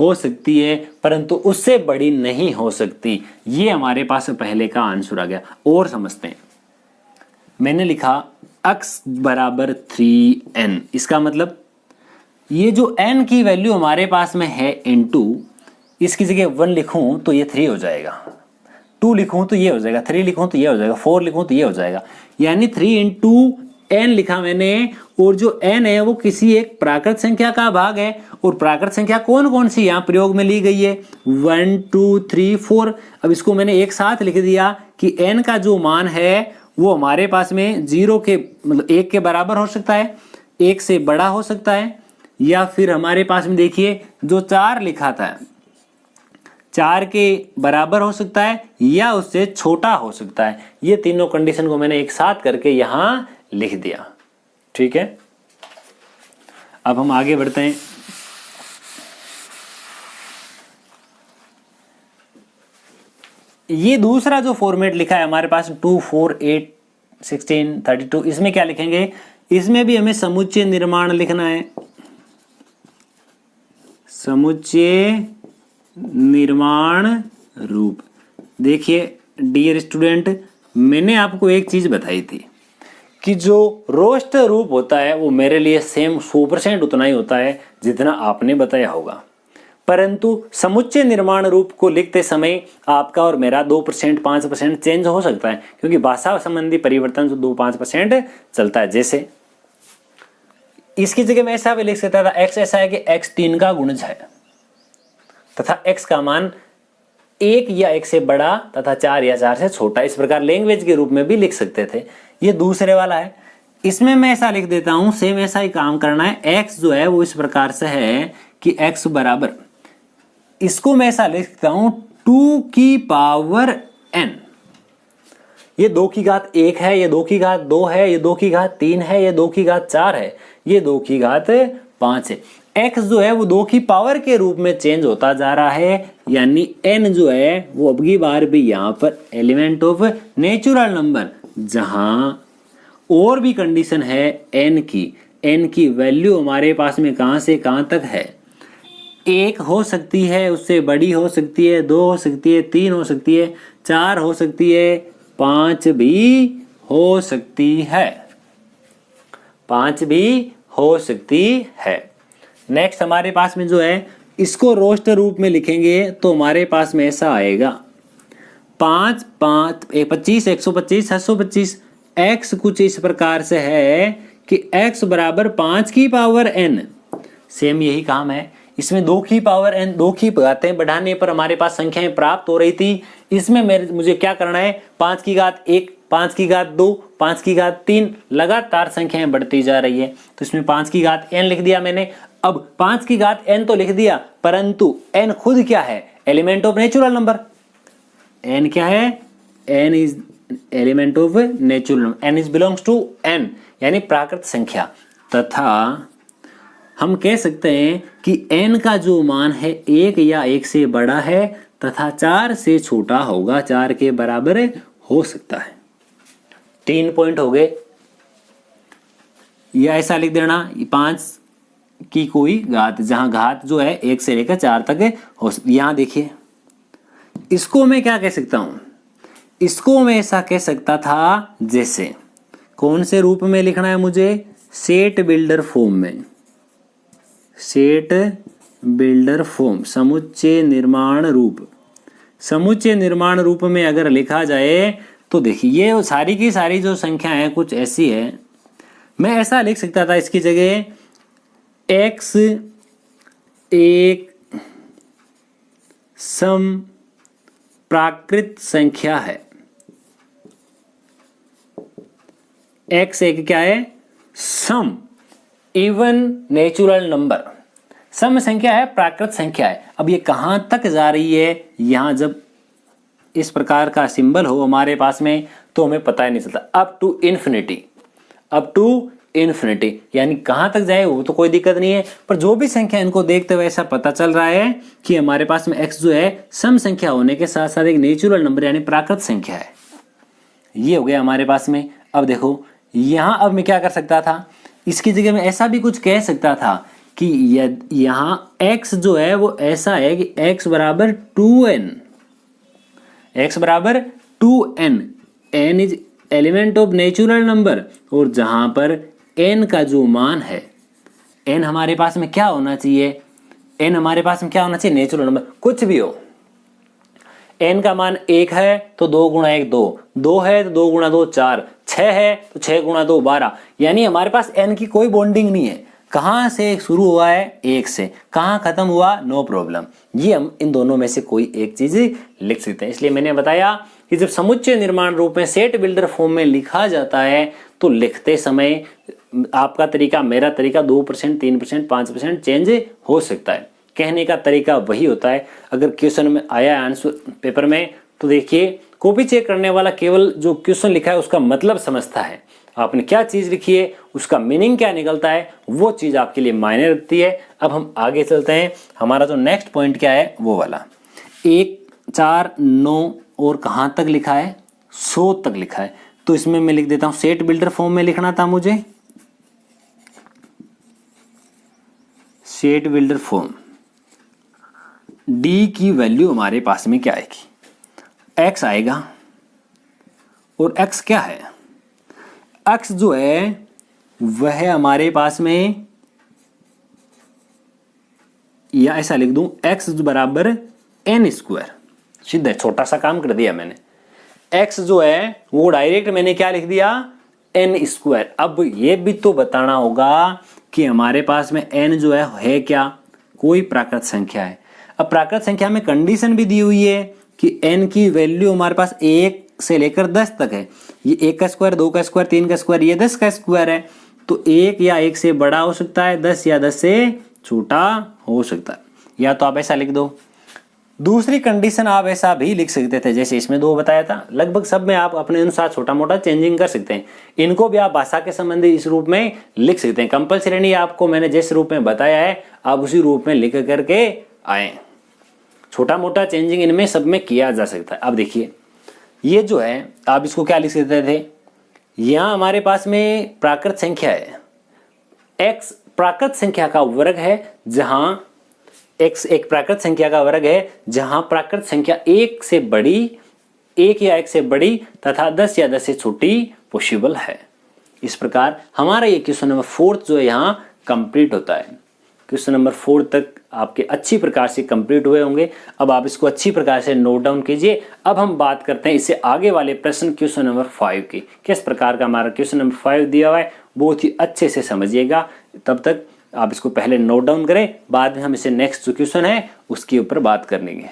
हो सकती है, परंतु उससे बड़ी नहीं हो सकती। ये हमारे पास पहले का आंसर आ गया। और समझते हैं, मैंने लिखा x बराबर 3n, इसका मतलब ये जो n की वैल्यू हमारे पास में है इनटू, इसकी जगह 1 लिखूं तो ये 3 हो जाएगा, 2 लिखूं तो ये हो जाएगा, 3 लिखूं तो ये हो जाएगा, 4 लिखूं तो ये हो जाएगा, यानी 3 इंटू n लिखा मैंने। और जो n है वो किसी एक प्राकृत संख्या का भाग है, और प्राकृत संख्या कौन कौन सी यहाँ प्रयोग में ली गई है? 1 2 3 4। अब इसको मैंने एक साथ लिख दिया कि n का जो मान है वो हमारे पास में 0 के मतलब 1 के बराबर हो सकता है, 1 से बड़ा हो सकता है, या फिर हमारे पास में देखिए जो 4 लिखा था 4 के बराबर हो सकता है, या उससे छोटा हो सकता है। ये तीनों कंडीशन को मैंने एक साथ करके यहां लिख दिया। ठीक है, अब हम आगे बढ़ते हैं। ये दूसरा जो फॉर्मेट लिखा है हमारे पास 2 4 8 16 32, इसमें क्या लिखेंगे? इसमें भी हमें समुच्चय निर्माण लिखना है, समुच्चय निर्माण रूप। देखिए डियर स्टूडेंट, मैंने आपको एक चीज बताई थी कि जो रोस्ट रूप होता है वो मेरे लिए सेम 100% उतना ही होता है जितना आपने बताया होगा, परंतु समुच्चय निर्माण रूप को लिखते समय आपका और मेरा 2% 5% चेंज हो सकता है, क्योंकि भाषा संबंधी परिवर्तन जो 2-5% चलता है। जैसे इसकी जगह मैं ऐसा भी लिख सकता था, x ऐसा है कि x 3 का गुणज है तथा x का मान 1 या 1 से बड़ा तथा 4 या 4 से छोटा, इस प्रकार लैंग्वेज के रूप में भी लिख सकते थे। ये दूसरे वाला है, इसमें मैं ऐसा लिख देता हूं, सेम ऐसा ही काम करना है। x जो है वो इस प्रकार से है कि x बराबर, इसको मैं ऐसा लिखता हूं 2 की पावर n। ये 2 की घात 1 है, ये 2 की घात 2 है, ये 2 की घात 3 है, ये 2 की घात 4 है, ये 2 की घात 5 है। x जो है वो 2 की पावर के रूप में चेंज होता जा रहा है, यानी n जो है वो अब की बार भी यहाँ पर एलिमेंट ऑफ नेचुरल नंबर, जहां और भी कंडीशन है n की वैल्यू हमारे पास में कहां से कहां तक है? 1 हो सकती है, उससे बड़ी हो सकती है, 2 हो सकती है, 3 हो सकती है, 4 हो सकती है, 5 भी हो सकती है, 5 भी हो सकती है। नेक्स्ट हमारे पास में जो है इसको रोस्ट रूप में लिखेंगे तो हमारे पास में ऐसा आएगा 5 5 25 125 725। x कुछ इस प्रकार से है कि x बराबर 5 की पावर n, सेम यही काम है। इसमें 2 की पावर n, 2 की घातें बढ़ाने पर हमारे पास संख्याएं प्राप्त हो रही थी। इसमें मुझे क्या करना है? 5 की घात 1, 5 की घात 2, 5 की घात 3, लगातार संख्याएं बढ़ती जा रही है, तो इसमें 5 की घात n लिख दिया मैंने। अब 5 की घात n तो लिख दिया, परंतु n खुद क्या है? Element of natural number. n क्या है? n is element of natural number, n is belongs to n, यानी प्राकृत संख्या। तथा हम कह सकते हैं कि n का जो मान है 1 या 1 से बड़ा है तथा 4 से छोटा होगा, 4 के बराबर हो सकता है। 3 पॉइंट हो गए। या ऐसा लिख देना 5 की कोई घात, जहां घात जो है 1 से लेकर 4 तक हो। यहां देखिए, इसको मैं क्या कह सकता हूं? इसको मैं ऐसा कह सकता था, जैसे कौन से रूप में लिखना है मुझे? सेट बिल्डर फॉर्म में, सेट बिल्डर फॉर्म, समुच्चय निर्माण रूप। समुच्चय निर्माण रूप में अगर लिखा जाए तो देखिए ये सारी की सारी जो संख्या है कुछ ऐसी है। मैं ऐसा लिख सकता था इसकी जगह x एक सम प्राकृत संख्या है। x एक क्या है? सम इवन नेचुरल नंबर, सम संख्या है, प्राकृत संख्या है। अब ये कहां तक जा रही है? यहां जब इस प्रकार का सिंबल हो हमारे पास में तो हमें पता ही नहीं चलता। Up to infinity, up to infinity, यानी कहाँ तक जाए वो तो कोई दिक्कत नहीं है, पर जो भी संख्या इनको देखते हुए ऐसा पता चल रहा है कि हमारे पास में x जो है सम संख्या होने के साथ साथ एक नेचुरल नंबर यानी प्राकृत संख्या है। ये हो गया हमारे पास में। अब देखो यहाँ अब मैं क्या कर सकता था, इसकी जगह में ऐसा भी कुछ कह सकता था कि यहाँ x जो है वो ऐसा है कि x बराबर 2n, x बराबर 2n, n is element of natural number, और जहां पर n का जो मान है, n हमारे पास में क्या होना चाहिए, n हमारे पास में क्या होना चाहिए, नेचुरल नंबर, कुछ भी हो। n का मान 1 है तो 2 गुणा 1 2, 2 है तो 2 गुणा 2 4, 6 है तो 6 गुणा 2 12, यानी हमारे पास n की कोई बॉन्डिंग नहीं है। कहाँ से शुरू हुआ है, 1 से, कहाँ खत्म हुआ, नो प्रॉब्लम। ये हम इन दोनों में से कोई एक चीज लिख सकते हैं। इसलिए मैंने बताया कि जब समुच्चय निर्माण रूप में सेट बिल्डर फॉर्म में लिखा जाता है तो लिखते समय आपका तरीका, मेरा तरीका 2%, 3%, 5% चेंज हो सकता है। कहने का तरीका वही होता है। अगर क्वेश्चन में आया है आंसर पेपर में तो देखिए कॉपी चेक करने वाला केवल जो क्वेश्चन लिखा है उसका मतलब समझता है, आपने क्या चीज लिखी है उसका मीनिंग क्या निकलता है वो चीज आपके लिए मायने रखती है। अब हम आगे चलते हैं। हमारा जो नेक्स्ट पॉइंट क्या है वो वाला 1 4 9 और कहां तक लिखा है, 100 तक लिखा है। तो इसमें मैं लिख देता हूं, सेट बिल्डर फॉर्म में लिखना था मुझे, सेट बिल्डर फॉर्म डी की वैल्यू हमारे पास में क्या आएगी, x आएगा, और x क्या है, x जो है वह हमारे पास में, या ऐसा लिख दूं x बराबर n स्क्वायर, सीधा छोटा सा काम कर दिया मैंने। x जो है वो डायरेक्ट मैंने क्या लिख दिया, n स्क्वायर। अब ये भी तो बताना होगा कि हमारे पास में n जो है क्या, कोई प्राकृत संख्या है। अब प्राकृत संख्या में कंडीशन भी दी हुई है कि n की वैल्यू हमारे पास 1 से लेकर 10 तक है। ये 1 का स्क्वायर, 2 का स्क्वायर, 3 का स्क्वायर, ये 10 का स्क्वायर है। तो 1 या 1 से बड़ा हो सकता है, 10 या 10 से छोटा हो सकता है। या तो आप ऐसा लिख दो। दूसरी कंडीशन आप ऐसा भी लिख सकते थे जैसे इसमें 2 बताया था। लगभग सब में आप अपने अनुसार छोटा मोटा चेंजिंग कर सकते हैं। इनको भी आप भाषा के संबंधी इस रूप में लिख सकते हैं। कंपल्सरी नहीं, आपको मैंने जिस रूप में बताया है आप उसी रूप में लिख करके आए। छोटा मोटा चेंजिंग इनमें सब में किया जा सकता है। अब देखिए ये जो है आप इसको क्या लिख सकते थे, यहाँ हमारे पास में प्राकृत संख्या है, x प्राकृत संख्या का वर्ग है, जहां x एक प्राकृत संख्या का वर्ग है जहां प्राकृत संख्या 1 से बड़ी, 1 या 1 से बड़ी तथा 10 या 10 से छोटी पॉसिबल है। इस प्रकार हमारा ये क्वेश्चन नंबर 4 जो है यहाँ कंप्लीट होता है। क्वेश्चन नंबर 4 तक आपके अच्छी प्रकार से कंप्लीट हुए होंगे। अब आप इसको अच्छी प्रकार से नोट डाउन कीजिए। अब हम बात करते हैं इससे आगे वाले प्रश्न क्वेश्चन नंबर 5 की। किस प्रकार का हमारा क्वेश्चन नंबर 5 दिया हुआ है बहुत ही अच्छे से समझिएगा। तब तक आप इसको पहले नोट डाउन करें, बाद में हम इसे नेक्स्ट जो क्वेश्चन है उसके ऊपर बात करेंगे।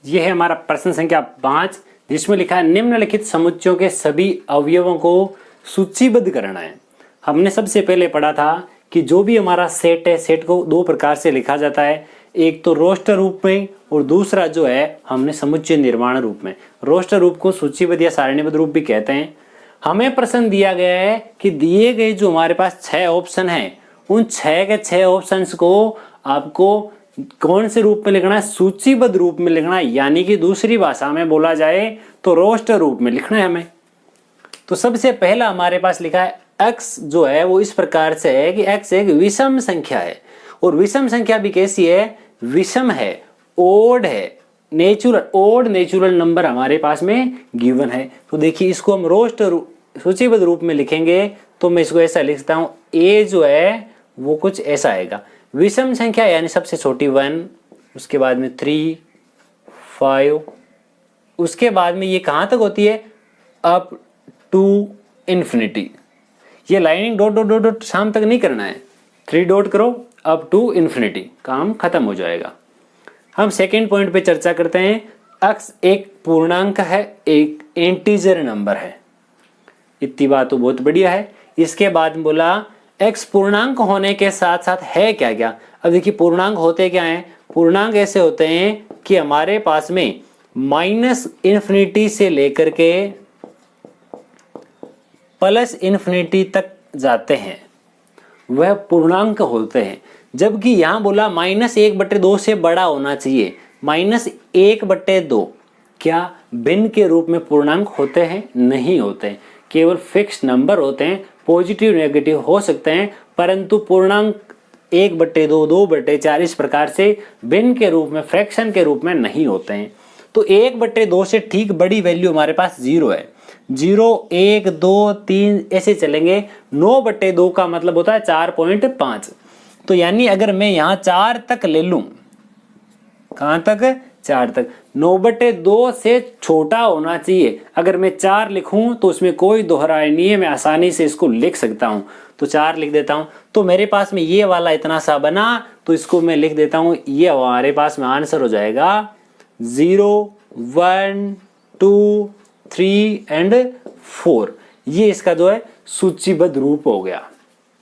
यह है हमारा प्रश्न संख्या 5 जिसमें लिखा है निम्नलिखित समुच्चयों के सभी अवयवों को सूचीबद्ध करना है। हमने सबसे पहले पढ़ा था कि जो भी हमारा सेट है, सेट को 2 प्रकार से लिखा जाता है, एक तो रोस्टर रूप में और दूसरा जो है हमने समुच्चय निर्माण रूप में। रोस्टर रूप को सूचीबद्ध या सारणीबद्ध रूप भी कहते हैं। हमें प्रश्न दिया गया है कि दिए गए जो हमारे पास 6 ऑप्शन हैं उन 6 के 6 ऑप्शंस को आपको कौन से रूप में लिखना है, सूचीबद्ध रूप में लिखना है, यानी कि दूसरी भाषा में बोला जाए तो रोस्टर रूप में लिखना है हमें। तो सबसे पहला हमारे पास लिखा है x जो है वो इस प्रकार से है कि x एक विषम संख्या है, और विषम संख्या भी कैसी है, विषम है, ओड है, ओड नेचुरल नंबर हमारे पास में गिवन है। तो देखिए इसको हम रोस्टर सूचीबद्ध रूप में लिखेंगे तो मैं इसको ऐसा लिखता हूं, a जो है वो कुछ ऐसा आएगा, विषम संख्या यानी सबसे छोटी 1, उसके बाद में 3 5, उसके बाद में ये कहां तक होती है, अप टू इन्फिनिटी। ये lining dot dot dot dot शाम तक नहीं करना है, 3 डॉट करो, अप टू इन्फिनिटी, काम खत्म हो जाएगा। हम सेकेंड पॉइंट पे चर्चा करते हैं। x एक पूर्णांक है, एक इंटीजर नंबर है। इतनी बात तो बहुत बढ़िया है। इसके बाद में बोला x पूर्णांक होने के साथ साथ है क्या क्या। अब देखिए पूर्णांक होते क्या हैं, पूर्णांक ऐसे होते हैं कि हमारे पास में माइनस इन्फिनिटी से लेकर के प्लस इन्फिनिटी तक जाते हैं वह पूर्णांक होते हैं, जबकि यहाँ बोला -1/2 से बड़ा होना चाहिए। -1/2 क्या भिन्न के रूप में पूर्णांक होते हैं? नहीं होते हैं, केवल फिक्स नंबर होते हैं। पॉजिटिव नेगेटिव हो सकते हैं, परंतु पूर्णांक 1/2, 2/4 इस प्रकार से भिन्न के रूप में, फ्रैक्शन के रूप में नहीं होते हैं। तो 1/2 से ठीक बड़ी वैल्यू हमारे पास 0 है। 0, 1, 2, 3 ऐसे चलेंगे। 9/2 का मतलब होता है 4.5। तो यानी अगर मैं यहाँ 4 तक ले लूं, कहां तक? 4 तक। 9/2 से छोटा होना चाहिए। अगर मैं 4 लिखूं तो उसमें कोई दोहराई नहीं है, मैं आसानी से इसको लिख सकता हूं। तो 4 लिख देता हूं, तो मेरे पास में ये वाला इतना सा बना, तो इसको मैं लिख देता हूं। ये हमारे पास में आंसर हो जाएगा 0, 1, 2, 3 एंड 4। ये इसका जो है सूचीबद्ध रूप हो गया।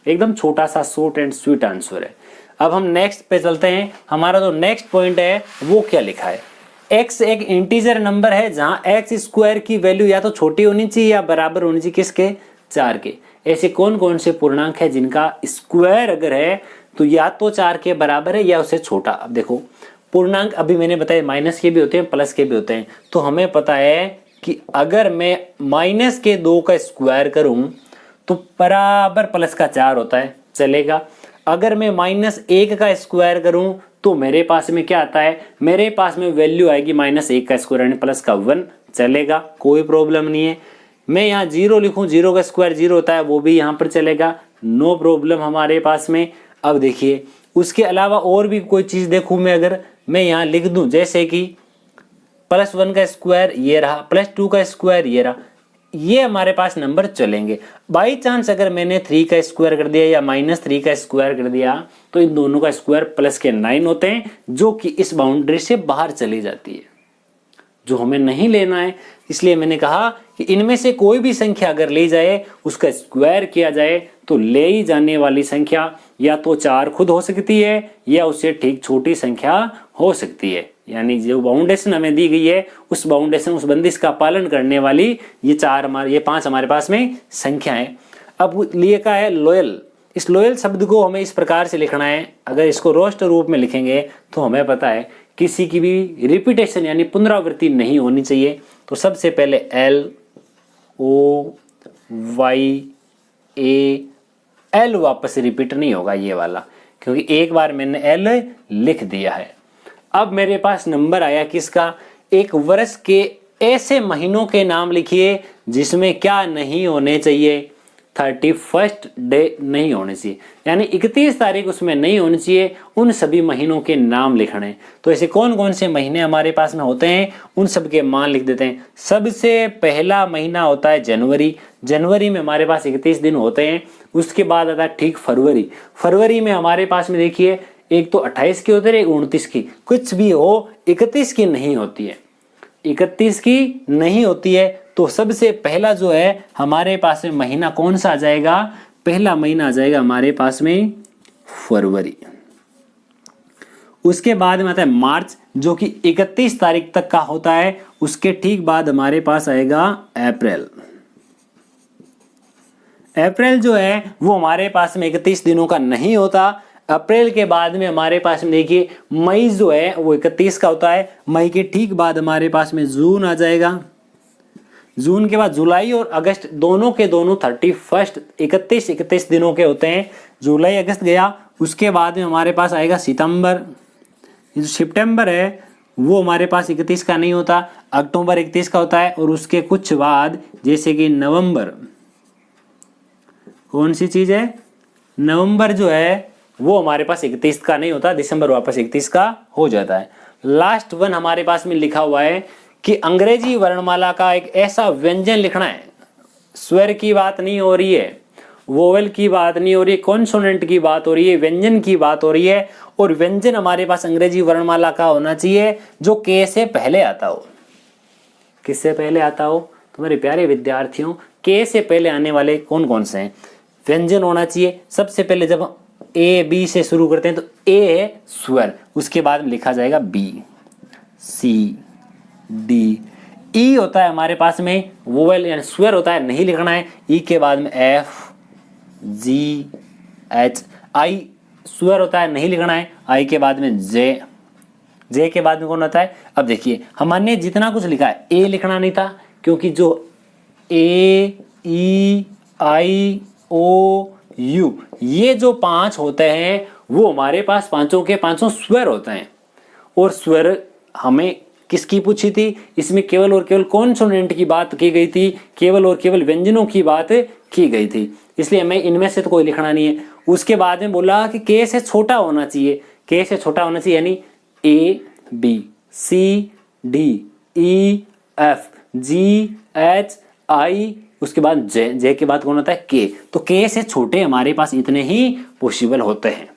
एकदम छोटा सा शॉर्ट एंड स्वीट आंसर है। अब हम नेक्स्ट पे चलते हैं। हमारा जो नेक्स्ट पॉइंट है वो क्या लिखा है? x एक इंटीजर नंबर है जहां x² की वैल्यू या तो छोटी होनी चाहिए या बराबर होनी चाहिए किसके? 4 के। ऐसे कौन कौन से पूर्णांक है जिनका स्क्वायर अगर है तो या तो 4 के बराबर है या उससे छोटा? अब देखो पूर्णांक अभी मैंने बताया माइनस के भी होते हैं, प्लस के भी होते हैं। तो हमें पता है कि अगर मैं -2 का स्क्वायर करूं तो बराबर प्लस का 4 होता है, चलेगा। अगर मैं -1 का स्क्वायर करूं तो मेरे पास में क्या आता है? मेरे पास में वैल्यू आएगी -1 का स्क्वायर यानी प्लस का 1, चलेगा, कोई प्रॉब्लम नहीं है। मैं यहाँ 0 लिखूं, 0 का स्क्वायर 0 होता है, वो भी यहाँ पर चलेगा, नो प्रॉब्लम हमारे पास में। अब देखिए उसके अलावा और भी कोई चीज देखूं मैं, अगर मैं यहाँ लिख दूं जैसे कि +1 का स्क्वायर ये रहा, +2 का स्क्वायर ये रहा, ये हमारे पास नंबर चलेंगे। बाई चांस अगर मैंने 3 का स्क्वायर कर दिया या -3 का स्क्वायर कर दिया तो इन दोनों का स्क्वायर प्लस के 9 होते हैं, जो कि इस बाउंड्री से बाहर चली जाती है, जो हमें नहीं लेना है। इसलिए मैंने कहा कि इनमें से कोई भी संख्या अगर ली जाए, उसका स्क्वायर किया जाए तो ले ही जाने वाली संख्या या तो 4 खुद हो सकती है या उससे ठीक छोटी संख्या हो सकती है। यानी जो बाउंडेशन हमें दी गई है उस बाउंडेशन, उस बंदिश का पालन करने वाली ये 5 हमारे पास में संख्या है। अब लिए का है लोयल। इस लोयल शब्द को हमें इस प्रकार से लिखना है। अगर इसको रोस्ट रूप में लिखेंगे तो हमें पता है किसी की भी रिपीटेशन यानी पुनरावृत्ति नहीं होनी चाहिए। तो सबसे पहले LOYA, L वापस रिपीट नहीं होगा ये वाला, क्योंकि एक बार मैंने L लिख दिया है। अब मेरे पास नंबर आया किसका? एक वर्ष के ऐसे महीनों के नाम लिखिए जिसमें क्या नहीं होने चाहिए? 31st डे नहीं होने चाहिए, यानी 31 तारीख उसमें नहीं होनी चाहिए। उन सभी महीनों के नाम लिखने। तो ऐसे कौन कौन से महीने हमारे पास में होते हैं उन सब के मान लिख देते हैं। सबसे पहला महीना होता है जनवरी। जनवरी में हमारे पास 31 दिन होते हैं। उसके बाद आता है ठीक फरवरी। फरवरी में हमारे पास में देखिए एक तो 28 की होती है, एक 29 की, कुछ भी हो 31 की नहीं होती है, 31 की नहीं होती है। तो सबसे पहला जो है हमारे पास में महीना कौन सा आ जाएगा? पहला महीना आ जाएगा हमारे पास में फरवरी। उसके बाद में आता है मार्च, जो कि 31 तारीख तक का होता है। उसके ठीक बाद हमारे पास आएगा अप्रैल। अप्रैल जो है वो हमारे पास में 31 दिनों का नहीं होता। अप्रैल के बाद में हमारे पास में देखिए मई जो है वो 31 का होता है। मई के ठीक बाद हमारे पास में जून आ जाएगा। जून के बाद जुलाई और अगस्त, दोनों के दोनों 31 31 दिनों के होते हैं। जुलाई अगस्त गया। उसके बाद में हमारे पास आएगा सितंबर। जो सितंबर है वो हमारे पास 31 का नहीं होता, अक्टूबर 31 का होता है। और उसके कुछ बाद जैसे कि नवंबर, कौन सी चीज है? नवंबर जो है वो हमारे पास 31 का नहीं होता, दिसंबर वापस 31 का हो जाता है। लास्ट वन हमारे पास में लिखा हुआ है कि अंग्रेजी वर्णमाला का एक ऐसा व्यंजन लिखना है, स्वर की बात नहीं हो रही है, वोवेल की बात नहीं हो रही है, कॉन्सोनेंट की बात हो रही है, व्यंजन की बात हो रही है। और व्यंजन हमारे पास अंग्रेजी वर्णमाला का होना चाहिए जो के से पहले आता हो। किससे पहले आता हो? तुम्हारे प्यारे विद्यार्थियों, के से पहले आने वाले कौन कौन से हैं? व्यंजन होना चाहिए। सबसे पहले जब ए बी से शुरू करते हैं तो ए है स्वर, उसके बाद में लिखा जाएगा बी, सी, डी। ई होता है हमारे पास में वोवेल यानी स्वर होता है, नहीं लिखना है। ई के बाद में एफ जी एच, आई स्वर होता है, नहीं लिखना है। आई के बाद में जे, जे के बाद में कौन होता है? अब देखिए हमने जितना कुछ लिखा है, ए लिखना नहीं था क्योंकि जो ए ई आई ओ यू ये जो 5 होते हैं वो हमारे पास पांचों के पांचों स्वर होते हैं। और स्वर हमें किसकी पूछी थी? इसमें केवल और केवल कॉन्सोनेंट की बात की गई थी, केवल और केवल व्यंजनों की बात की गई थी, इसलिए हमें इनमें से तो कोई लिखना नहीं है। उसके बाद में बोला कि के से छोटा होना चाहिए, के से छोटा होना चाहिए यानी A B C D E F G H I, उसके बाद जे, जे के बाद कौन होता है? के। तो के से छोटे हमारे पास इतने ही पॉसिबल होते हैं।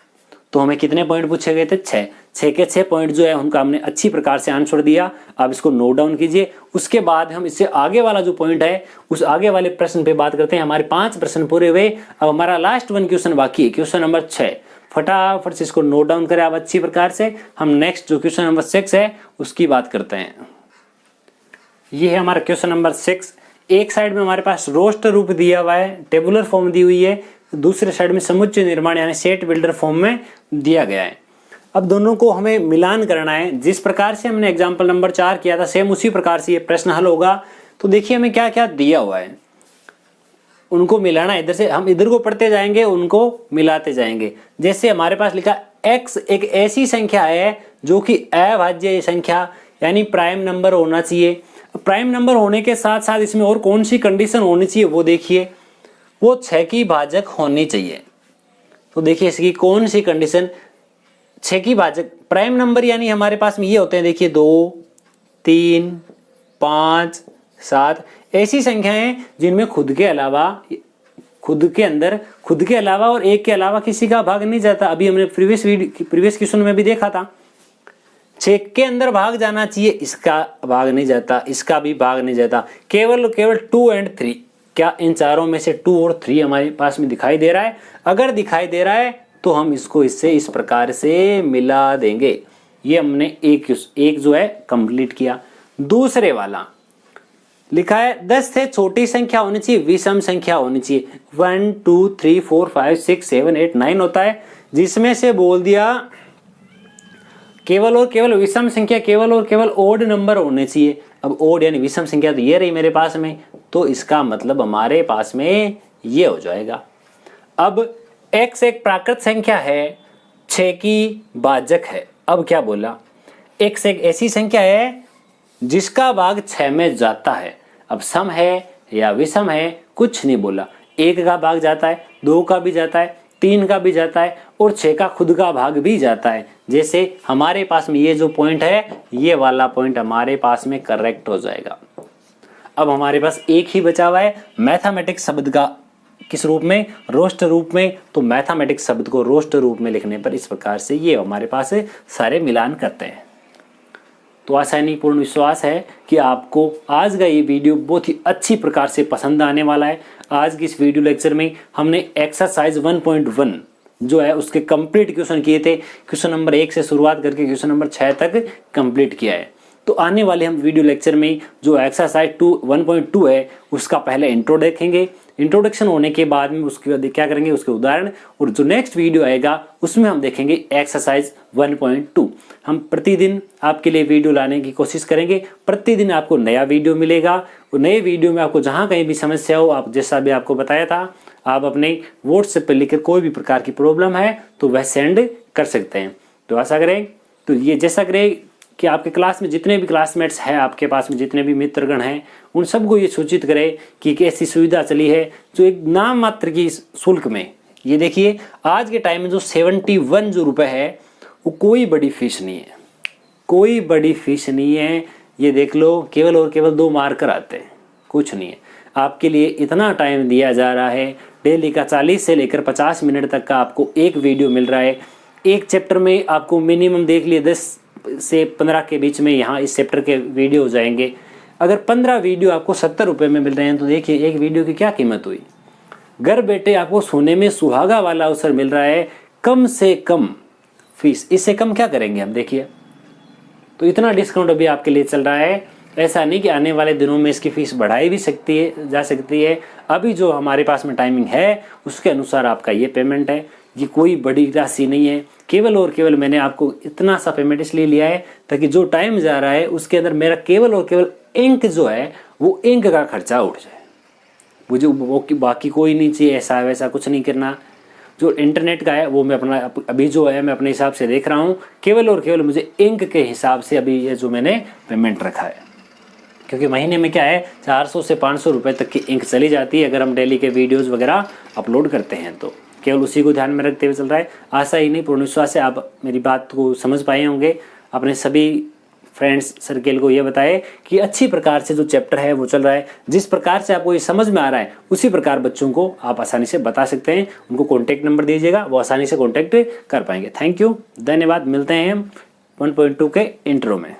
तो हमें कितने पॉइंट पूछे गए थे? 6। 6 के 6 पॉइंट जो है उनका हमने अच्छी प्रकार से आंसर दिया। आप इसको नोट डाउन कीजिए। उसके बाद हम इससे आगे वाला जो पॉइंट है उस आगे वाले प्रश्न पे बात करते हैं। हमारे 5 प्रश्न पूरे हुए, अब हमारा लास्ट 1 क्वेश्चन बाकी है, क्वेश्चन नंबर 6। फटाफट से इसको नोट डाउन करें आप अच्छी प्रकार से। हम नेक्स्ट जो क्वेश्चन नंबर 6 है उसकी बात करते हैं। ये है हमारा क्वेश्चन नंबर 6। एक साइड में हमारे पास रोस्टर रूप दिया हुआ है, टेबुलर फॉर्म दी हुई है, दूसरे साइड में समुच्चय निर्माण यानी सेट बिल्डर फॉर्म में दिया गया है। अब दोनों को हमें मिलान करना है। जिस प्रकार से हमने एग्जाम्पल नंबर 4 किया था सेम उसी प्रकार से ये प्रश्न हल होगा। तो देखिए हमें क्या क्या दिया हुआ है, उनको मिलाना है। इधर से हम इधर को पढ़ते जाएंगे, उनको मिलाते जाएंगे। जैसे हमारे पास लिखा x एक ऐसी संख्या है जो कि अभाज्य संख्या यानी प्राइम नंबर होना चाहिए। प्राइम नंबर होने के साथ साथ इसमें और कौन सी कंडीशन होनी चाहिए वो देखिए, वो 6 की भाजक होनी चाहिए। तो देखिए इसकी कौन सी कंडीशन? 6 की भाजक प्राइम नंबर यानी हमारे पास में ये होते हैं, देखिए 2 3 5 7 ऐसी संख्याएं जिनमें खुद के अलावा और एक के अलावा किसी का भाग नहीं जाता। अभी हमने प्रीवियस क्वेश्चन में भी देखा था 6 के अंदर भाग जाना चाहिए, इसका भाग नहीं जाता, इसका भी भाग नहीं जाता, केवल 2 और 3। क्या इन चारों में से 2 और 3 हमारे पास में दिखाई दे रहा है? अगर दिखाई दे रहा है तो हम इसको इससे इस प्रकार से मिला देंगे। ये हमने एक जो है कंप्लीट किया। दूसरे वाला लिखा है 10 से छोटी संख्या होनी चाहिए, विषम संख्या होनी चाहिए। 1 2 3 4 5 6 7 8 9 होता है, जिसमें से बोल दिया केवल और केवल विषम संख्या, केवल और केवल ओड नंबर होने चाहिए। अब ओड यानी विषम संख्या तो ये रही मेरे पास में, तो इसका मतलब हमारे पास में ये हो जाएगा। अब x एक प्राकृत संख्या है, 6 की भाजक है। अब क्या बोला? x एक ऐसी संख्या है जिसका भाग 6 में जाता है। अब सम है या विषम है कुछ नहीं बोला। 1 का भाग जाता है, 2 का भी जाता है, 3 का भी जाता है और 6 का खुद का भाग भी जाता है। जैसे हमारे पास में ये जो पॉइंट है, ये वाला पॉइंट हमारे पास में करेक्ट हो जाएगा। अब हमारे पास एक ही बचा हुआ है मैथमेटिक्स शब्द का, किस रूप में? रोस्ट रूप में। तो मैथमेटिक्स शब्द को रोस्ट रूप में लिखने पर इस प्रकार से ये हमारे पास सारे मिलान करते हैं। तो आसानीपूर्ण विश्वास है कि आपको आज का ये वीडियो बहुत ही अच्छी प्रकार से पसंद आने वाला है। आज की इस वीडियो लेक्चर में हमने एक्सरसाइज 1.1 जो है उसके कंप्लीट क्वेश्चन किए थे। क्वेश्चन नंबर 1 से शुरुआत करके क्वेश्चन नंबर 6 तक कंप्लीट किया है। तो आने वाले हम वीडियो लेक्चर में जो एक्सरसाइज 1.2 है उसका पहले इंट्रो देखेंगे। इंट्रोडक्शन होने के बाद में उसके बाद क्या करेंगे, उसके उदाहरण, और जो नेक्स्ट वीडियो आएगा उसमें हम देखेंगे एक्सरसाइज 1.2। हम प्रतिदिन आपके लिए वीडियो लाने की कोशिश करेंगे। प्रतिदिन आपको नया वीडियो मिलेगा और नए वीडियो में आपको जहाँ कहीं भी समस्या हो, आप जैसा भी आपको बताया था, आप अपने व्हाट्सएप पर लिखकर कोई भी प्रकार की प्रॉब्लम है तो वह सेंड कर सकते हैं। तो ऐसा करें, तो ये जैसा करें कि आपके क्लास में जितने भी क्लासमेट्स हैं, आपके पास में जितने भी मित्रगण हैं, उन सबको ये सूचित करें कि एक ऐसी सुविधा चली है जो एक नाम मात्र की शुल्क में, ये देखिए आज के टाइम में जो 71 जो रुपये है वो कोई बड़ी फीस नहीं है, कोई बड़ी फीस नहीं है। ये देख लो, केवल और केवल 2 मार्कर आते हैं, कुछ नहीं है। आपके लिए इतना टाइम दिया जा रहा है, डेली का 40 से लेकर 50 मिनट तक का आपको एक वीडियो मिल रहा है। एक चैप्टर में आपको मिनिमम देख लिए 10 से 15 के बीच में यहाँ इस चैप्टर के वीडियो हो जाएंगे। अगर 15 वीडियो आपको 70 रुपये में मिल रहे हैं तो देखिए एक वीडियो की क्या कीमत हुई। घर बैठे आपको सोने में सुहागा वाला अवसर मिल रहा है, कम से कम फीस, इससे कम क्या करेंगे हम, देखिए। तो इतना डिस्काउंट अभी आपके लिए चल रहा है ऐसा नहीं कि आने वाले दिनों में इसकी फ़ीस बढ़ाई भी जा सकती है। अभी जो हमारे पास में टाइमिंग है उसके अनुसार आपका ये पेमेंट है। ये कोई बड़ी राशि नहीं है, केवल और केवल मैंने आपको इतना सा पेमेंट इसलिए लिया है ताकि जो टाइम जा रहा है उसके अंदर मेरा केवल और केवल इंक जो है वो इंक का खर्चा उठ जाए। मुझे वो बाकी कोई नहीं चाहिए, ऐसा वैसा कुछ नहीं करना। जो इंटरनेट का है वो मैं अपना अभी जो है मैं अपने हिसाब से देख रहा हूँ, केवल और केवल मुझे इंक के हिसाब से अभी ये जो मैंने पेमेंट रखा है, क्योंकि महीने में क्या है 400 से 500 रुपये तक की इंक चली जाती है अगर हम डेली के वीडियोस वगैरह अपलोड करते हैं तो। केवल उसी को ध्यान में रखते हुए चल रहा है। आशा ही नहीं पूर्ण विश्वास है आप मेरी बात को समझ पाए होंगे। अपने सभी फ्रेंड्स सर्किल को ये बताए कि अच्छी प्रकार से जो चैप्टर है वो चल रहा है। जिस प्रकार से आपको ये समझ में आ रहा है उसी प्रकार बच्चों को आप आसानी से बता सकते हैं। उनको कॉन्टैक्ट नंबर दीजिएगा, वो आसानी से कॉन्टैक्ट कर पाएंगे। थैंक यू, धन्यवाद। मिलते हैं 1.2 के इंट्रो में।